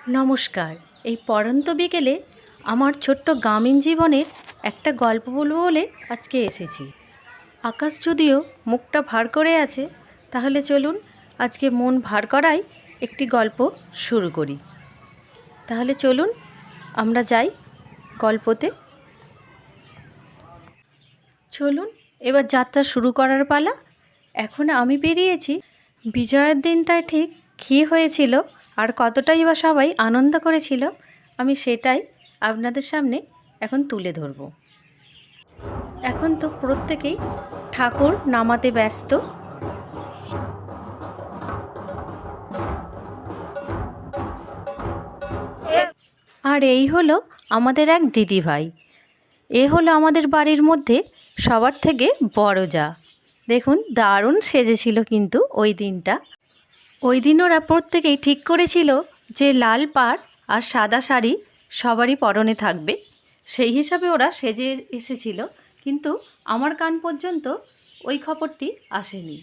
নমস্কার। এই পড়ন্ত বিকেলে আমার ছোট্ট গ্রামীণ জীবনের একটা গল্প বলবো বলে আজকে এসেছি। আকাশ যদিও মুখটা ভার করে আছে, তাহলে চলুন আজকে মন ভার করাই একটি গল্প শুরু করি। তাহলে চলুন আমরা যাই গল্পতে। চলুন এবার যাত্রা শুরু করার পালা। এখন আমি বেরিয়েছি। বিজয়ের দিনটায় ঠিক কী হয়েছিল আর কতটাই বা সবাই আনন্দ করেছিল, আমি সেটাই আপনাদের সামনে এখন তুলে ধরব। এখন তো প্রত্যেকেই ঠাকুর নামাতে ব্যস্ত। আর এই হলো আমাদের এক দিদিভাই। এ হলো আমাদের বাড়ির মধ্যে সবার থেকে বড় যা। দেখুন দারুণ সেজেছিল কিন্তু ওই দিনটা। ওই দিন ওরা প্রত্যেকেই ঠিক করেছিল যে লাল পাড় আর সাদা শাড়ি সবারই পরনে থাকবে, সেই হিসাবে ওরা সেজে এসেছিল। কিন্তু আমার কান পর্যন্ত ওই খবরটি আসেনি,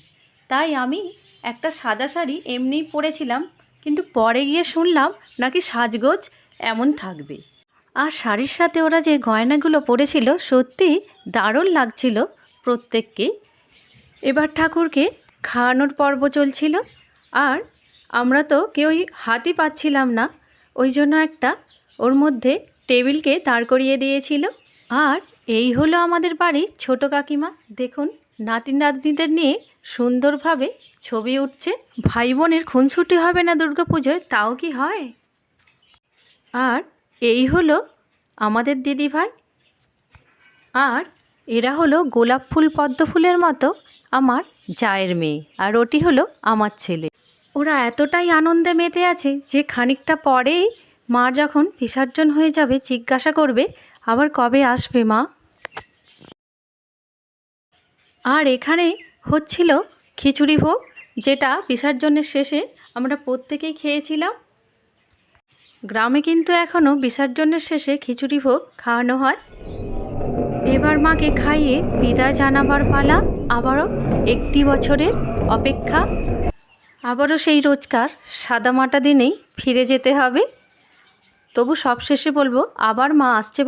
তাই আমি একটা সাদা শাড়ি এমনিই পরেছিলাম। কিন্তু পরে গিয়ে শুনলাম নাকি সাজগোজ এমন থাকবে। আর শাড়ির সাথে ওরা যে গয়নাগুলো পরেছিল সত্যি দারুণ লাগছিল প্রত্যেককেই। এবার ঠাকুরকে খাওয়ানোর পর্ব চলছিল, আর আমরা তো কেউই হাতই পাচ্ছিলাম না। ওই জন্য একটা ওর মধ্যে টেবিলকে দাঁড় করিয়ে দিয়েছিল। আর এই হলো আমাদের বাড়ির ছোট কাকিমা। দেখুন নাতি নাতনিদের নিয়ে সুন্দরভাবে ছবি উঠছে। ভাই বোনের খুনসুটি হবে না দুর্গাপুজোয়, তাও কি হয়। আর এই হলো আমাদের দিদিভাই। আর এরা হলো গোলাপ ফুল পদ্ম ফুলের মতো আমার জায়ের মেয়ে, আর ওটি হলো আমার ছেলে। ওরা এতটাই আনন্দে মেতে আছে যে খানিকটা পরেই মা যখন বিসর্জন হয়ে যাবে জিজ্ঞাসা করবে, আবার কবে আসবে মা। আর এখানে হচ্ছিল খিচুড়ি ভোগ, যেটা বিসর্জনের শেষে আমরা প্রত্যেকেই খেয়েছিলাম। গ্রামে কিন্তু এখনও বিসর্জনের শেষে খিচুড়ি ভোগ খাওয়ানো হয়। এবার মাকে খাইয়ে বিদায় জানাবার পালা। আবারও একটি বছরের অপেক্ষা, আবারও সেই রোজকার সাদামাটা দিনেই ফিরে যেতে হবে। তবু সবশেষে বলবো, আবার মা আসছে।